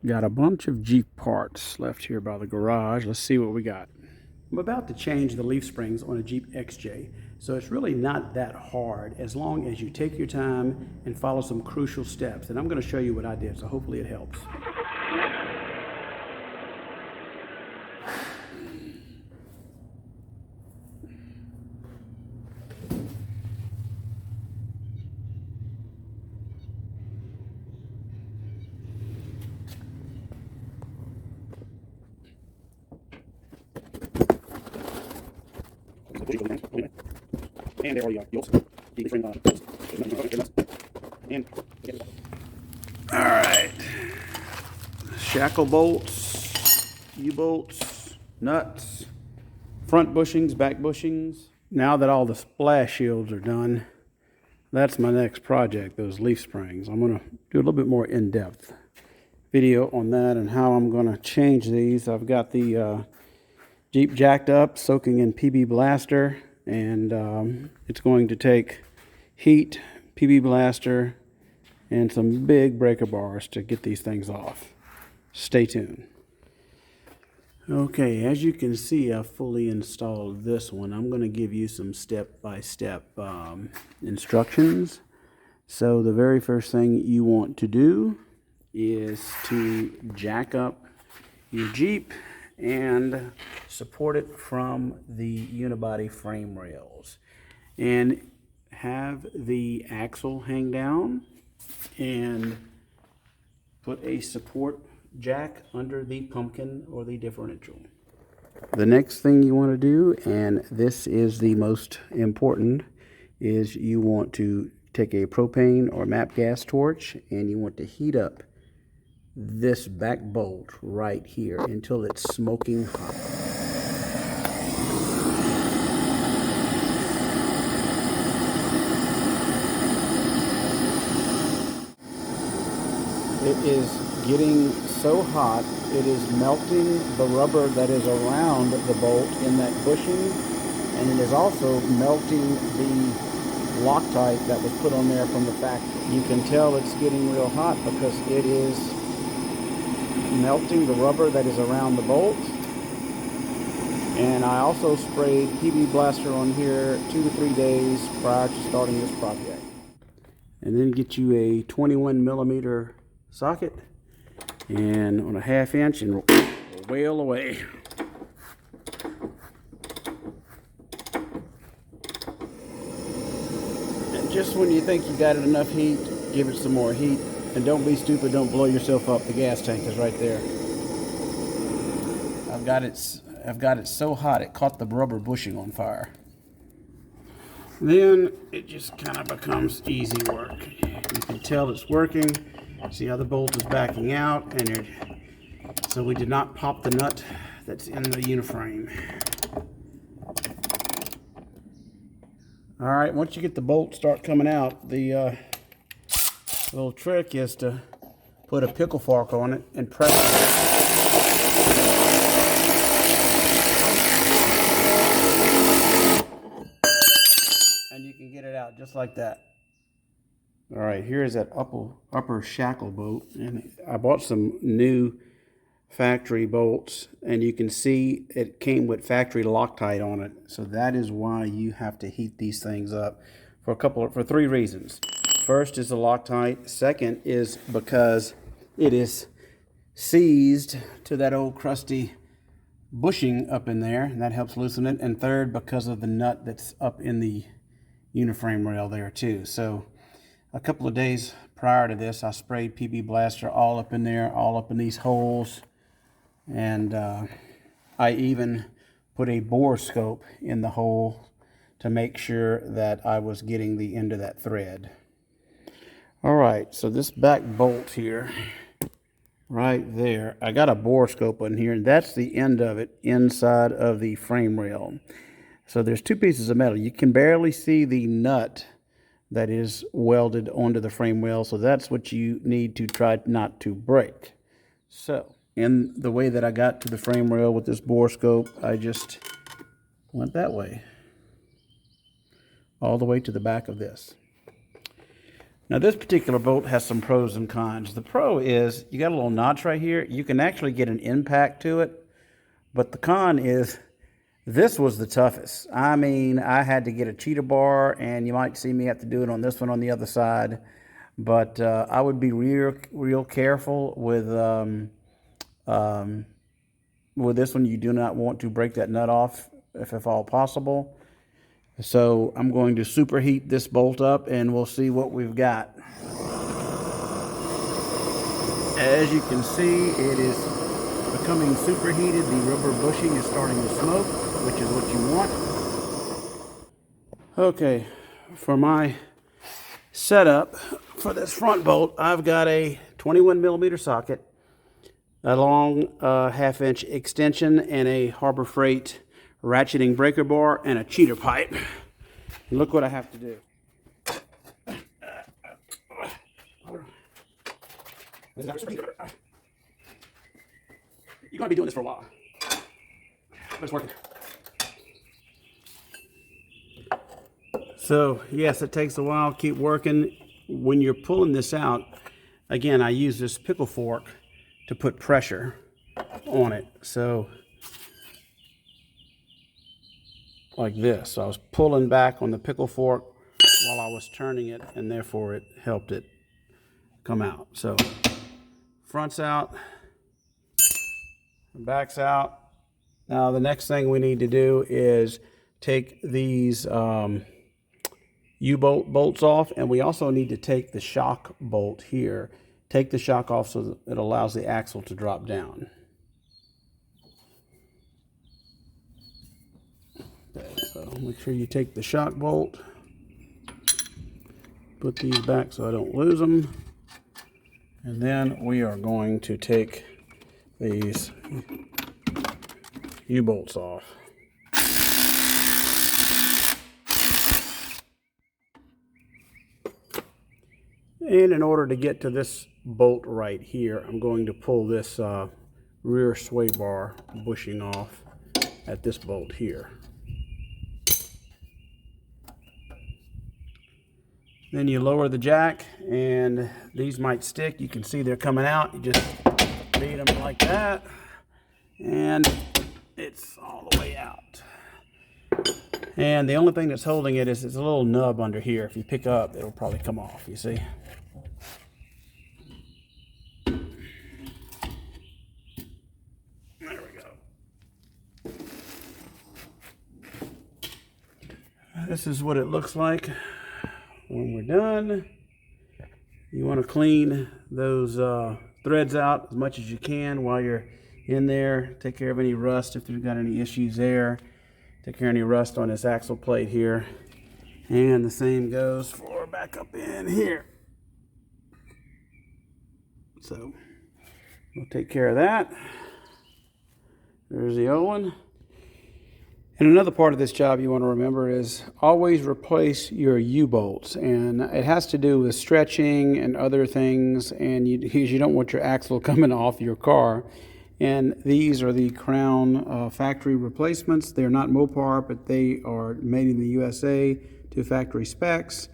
Got a bunch of Jeep parts left here by the garage. Let's see what we got. I'm about to change the leaf springs on a Jeep XJ, so it's really not that hard as long as you take your time and follow some crucial steps. And I'm going to show you what I did, so hopefully it helps. And there you go. All right. Shackle bolts, U-bolts, nuts, front bushings, back bushings. Now that all the splash shields are done, that's my next project, those leaf springs. I'm going to do a little bit more in-depth video on that and how I'm going to change these. I've got the Jeep jacked up, soaking in PB Blaster, and it's going to take heat, PB Blaster, and some big breaker bars to get these things off. Stay tuned. Okay, as you can see, I've fully installed this one. I'm going to give you some step-by-step instructions. So the very first thing you want to do is to jack up your Jeep and support it from the unibody frame rails. And have the axle hang down and put a support jack under the pumpkin or the differential. The next thing you want to do, and this is the most important, is you want to take a propane or MAP gas torch and you want to heat up this back bolt right here until it's smoking hot. It is getting so hot, it is melting the rubber that is around the bolt in that bushing, and it is also melting the Loctite that was put on there from the factory. You can tell it's getting real hot because it is melting the rubber that is around the bolt. And I also sprayed PB Blaster on here 2 to 3 days prior to starting this project. And then get you a 21mm socket and on a 1/2 inch and whale away. And just when you think you got it enough heat, give it some more heat. And don't be stupid, don't blow yourself up. The gas tank is right there. I've got it so hot it caught the rubber bushing on fire. Then it just kind of becomes easy work. You can tell it's working. See how the bolt is backing out, and so we did not pop the nut that's in the uniframe. All right, once you get the bolt start coming out, the little trick is to put a pickle fork on it and press it. And you can get it out just like that. All right, here's that upper shackle bolt, and I bought some new factory bolts, and you can see it came with factory Loctite on it. So that is why you have to heat these things up for 3 reasons. First is the Loctite. Second is because it is seized to that old crusty bushing up in there, and that helps loosen it. And third, because of the nut that's up in the uniframe rail there too. So a couple of days prior to this, I sprayed PB Blaster all up in there, all up in these holes. And I even put a bore scope in the hole to make sure that I was getting the end of that thread. All right, so this back bolt here, right there, I got a bore scope in here, and that's the end of it inside of the frame rail. So there's 2 pieces of metal. You can barely see the nut that is welded onto the frame rail, so that's what you need to try not to break. So, in the way that I got to the frame rail with this bore scope, I just went that way, all the way to the back of this. Now this particular bolt has some pros and cons. The pro is you got a little notch right here. You can actually get an impact to it. But the con is this was the toughest. I mean, I had to get a cheetah bar, and you might see me have to do it on this one on the other side. But I would be real careful with this one. You do not want to break that nut off if at all possible. So I'm going to superheat this bolt up and we'll see what we've got. As you can see, it is becoming superheated. The rubber bushing is starting to smoke, which is what you want. Okay, for my setup for this front bolt, I've got a 21mm socket, a long 1/2-inch extension, and a Harbor Freight ratcheting breaker bar, and a cheater pipe. And look what I have to do. You're going to be doing this for a while, but it's working. So yes, it takes a while. Keep working. When you're pulling this out, again, I use this pickle fork to put pressure on it. So like this. So I was pulling back on the pickle fork while I was turning it, and therefore it helped it come out. So front's out, back's out. Now the next thing we need to do is take these U-bolt bolts off, and we also need to take the shock bolt here. Take the shock off so that it allows the axle to drop down. Okay, so make sure you take the shock bolt, put these back so I don't lose them, and then we are going to take these U-bolts off. And in order to get to this bolt right here, I'm going to pull this rear sway bar bushing off at this bolt here. Then you lower the jack, and these might stick. You can see they're coming out. You just beat them like that, and it's all the way out. And the only thing that's holding it is a little nub under here. If you pick up, it'll probably come off, you see. There we go. This is what it looks like when we're done. You want to clean those threads out as much as you can while you're in there. Take care of any rust if you've got any issues there. Take care of any rust on this axle plate here. And the same goes for back up in here. So we'll take care of that. There's the old one. And another part of this job you want to remember is always replace your U-bolts. And it has to do with stretching and other things, and you don't want your axle coming off your car. And these are the Crown factory replacements. They're not Mopar, but they are made in the USA to factory specs.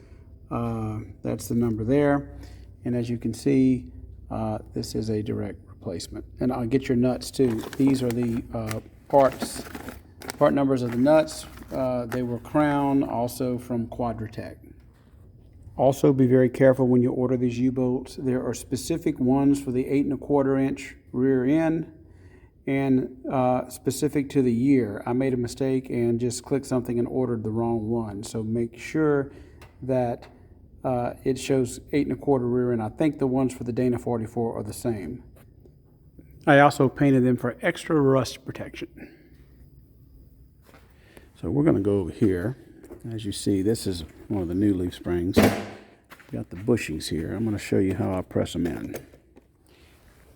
That's the number there. And as you can see, this is a direct replacement. And I'll get your nuts too. These are the part numbers of the nuts. They were Crown, also from Quadratec. Also be very careful when you order these U-bolts. There are specific ones for the 8 1/4 inch rear end, and specific to the year. I made a mistake and just clicked something and ordered the wrong one. So make sure that it shows 8 1/4 rear end. I think the ones for the Dana 44 are the same. I also painted them for extra rust protection. So we're going to go over here. As you see, this is one of the new leaf springs. Got the bushings here. I'm going to show you how I press them in.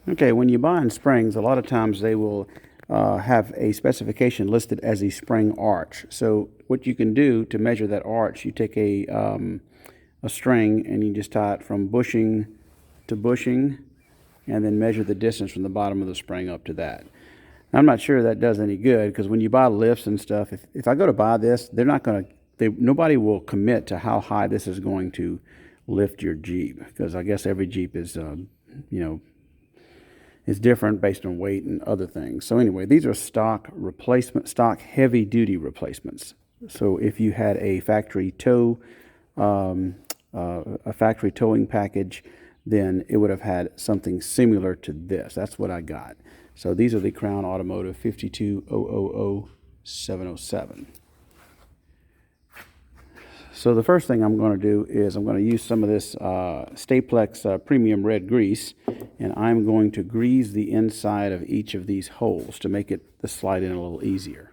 Okay, when you're buying springs, a lot of times they will have a specification listed as a spring arch. So what you can do to measure that arch, you take a string and you just tie it from bushing to bushing, and then measure the distance from the bottom of the spring up to that. I'm not sure that does any good, because when you buy lifts and stuff, if I go to buy this, they're not going to, nobody will commit to how high this is going to lift your Jeep, because I guess every Jeep is, you know, is different based on weight and other things. So anyway, these are stock replacement, stock heavy duty replacements. So if you had a factory tow, a factory towing package, then it would have had something similar to this. That's what I got. So these are the Crown Automotive 52000-707. So the first thing I'm going to do is I'm going to use some of this Staplex Premium Red Grease, and I'm going to grease the inside of each of these holes to make it the slide in a little easier.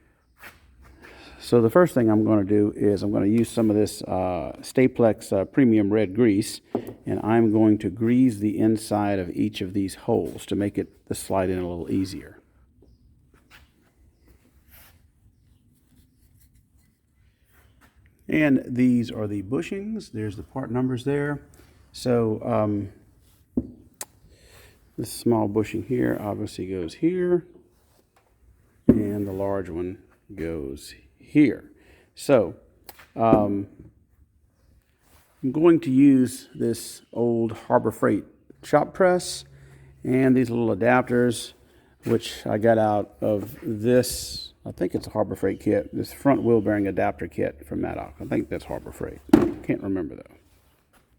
So the first thing I'm going to do is I'm going to use some of this Staplex Premium Red Grease, and I'm going to grease the inside of each of these holes to make it the slide in a little easier. And these are the bushings. There's the part numbers there. So this small bushing here obviously goes here, and the large one goes here. So I'm going to use this old Harbor Freight shop press and these little adapters, which I got out of this, I think it's a Harbor Freight kit, this front wheel bearing adapter kit from Maddox. I think that's Harbor Freight. Can't remember though.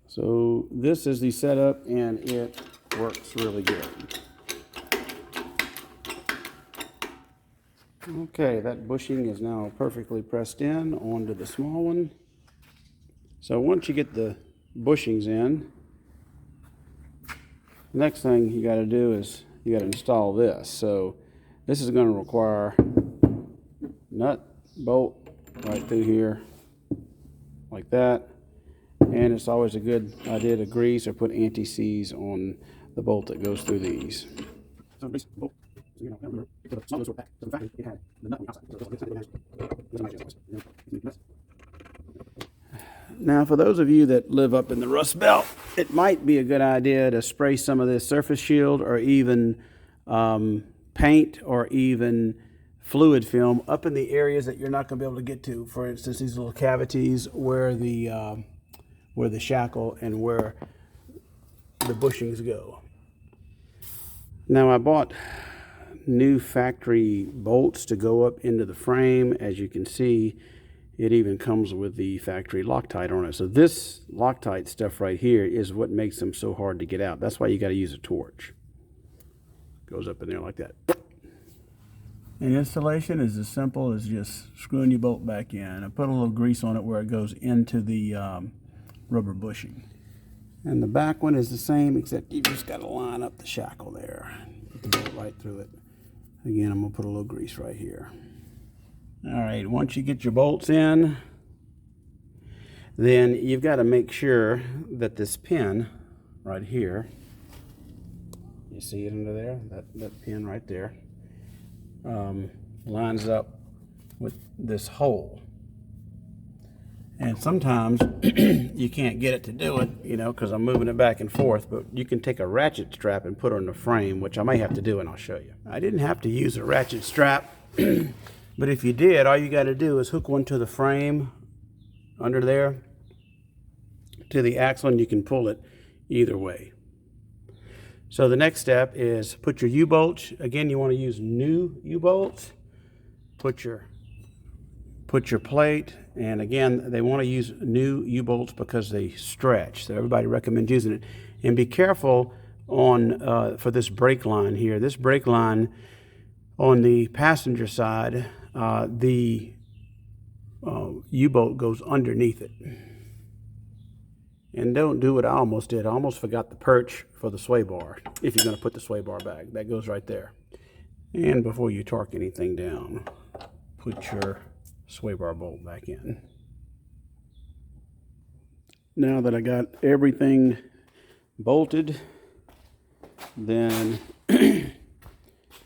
So this is the setup, and it works really good. Okay, that bushing is now perfectly pressed in onto the small one. So once you get the bushings in, the next thing you got to do is you got to install this. So this is going to require nut, bolt right through here like that, and it's always a good idea to grease or put anti-seize on the bolt that goes through these. Now, for those of you that live up in the Rust Belt, it might be a good idea to spray some of this surface shield, or even paint, or even fluid film up in the areas that you're not going to be able to get to. For instance, these little cavities where the shackle and where the bushings go. Now, I bought new factory bolts to go up into the frame. As you can see, it even comes with the factory Loctite on it. So this Loctite stuff right here is what makes them so hard to get out. That's why you got to use a torch. Goes up in there like that. And installation is as simple as just screwing your bolt back in and put a little grease on it where it goes into the rubber bushing. And the back one is the same, except you just got to line up the shackle there. Put the bolt right through it. Again, I'm going to put a little grease right here. All right, once you get your bolts in, then you've got to make sure that this pin right here, you see it under there? That pin right there, lines up with this hole. And sometimes you can't get it to do it, you know, because I'm moving it back and forth, but you can take a ratchet strap and put it on the frame, which I may have to do, and I'll show you. I didn't have to use a ratchet strap, but if you did, all you got to do is hook one to the frame under there to the axle, and you can pull it either way. So the next step is put your U-bolts. Again, you want to use new U-bolts. Put your plate, and again, they want to use new U-bolts because they stretch. So everybody recommends using it. And be careful on for this brake line here. This brake line on the passenger side, the U-bolt goes underneath it. And don't do what I almost did. I almost forgot the perch for the sway bar. If you're going to put the sway bar back, that goes right there. And before you torque anything down, put your sway bar bolt back in. Now that I got everything bolted, then and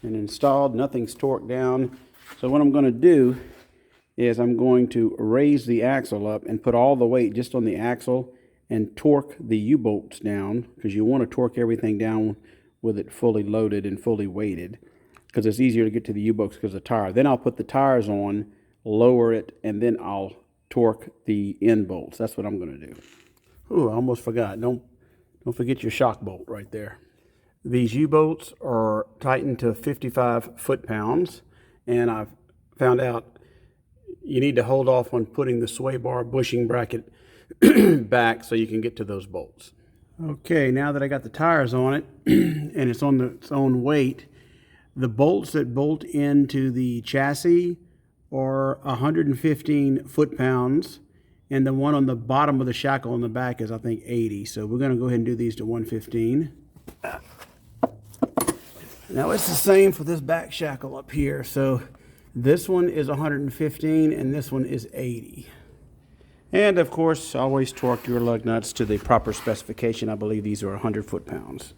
installed, nothing's torqued down. So what I'm going to do is I'm going to raise the axle up and put all the weight just on the axle and torque the U-bolts down, because you want to torque everything down with it fully loaded and fully weighted, because it's easier to get to the U-bolts because of the tire. Then I'll put the tires on, lower it, and then I'll torque the end bolts. That's what I'm going to do. Ooh, I almost forgot. Don't forget your shock bolt right there. These U-bolts are tightened to 55 foot-pounds, and I've found out you need to hold off on putting the sway bar bushing bracket back so you can get to those bolts. Okay, now that I got the tires on it and it's on its own weight, the bolts that bolt into the chassis are 115 foot-pounds, and the one on the bottom of the shackle on the back is, I think, 80. So we're going to go ahead and do these to 115. Now it's the same for this back shackle up here. So this one is 115 and this one is 80. And of course, always torque your lug nuts to the proper specification. I believe these are 100 foot-pounds.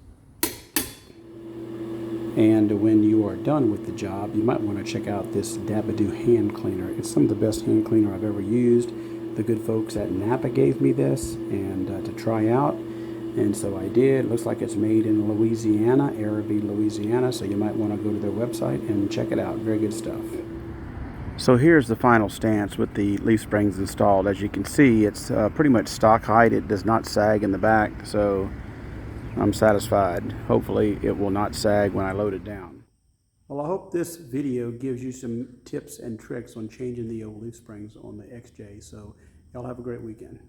And when you are done with the job, you might want to check out this Dabadoo hand cleaner. It's some of the best hand cleaner I've ever used. The good folks at Napa gave me this and to try out. And so I did. It looks like it's made in Louisiana, Araby, Louisiana. So you might want to go to their website and check it out. Very good stuff. So here's the final stance with the leaf springs installed. As you can see, it's pretty much stock height. It does not sag in the back. So I'm satisfied. Hopefully it will not sag when I load it down. Well, I hope this video gives you some tips and tricks on changing the old leaf springs on the XJ. So y'all have a great weekend.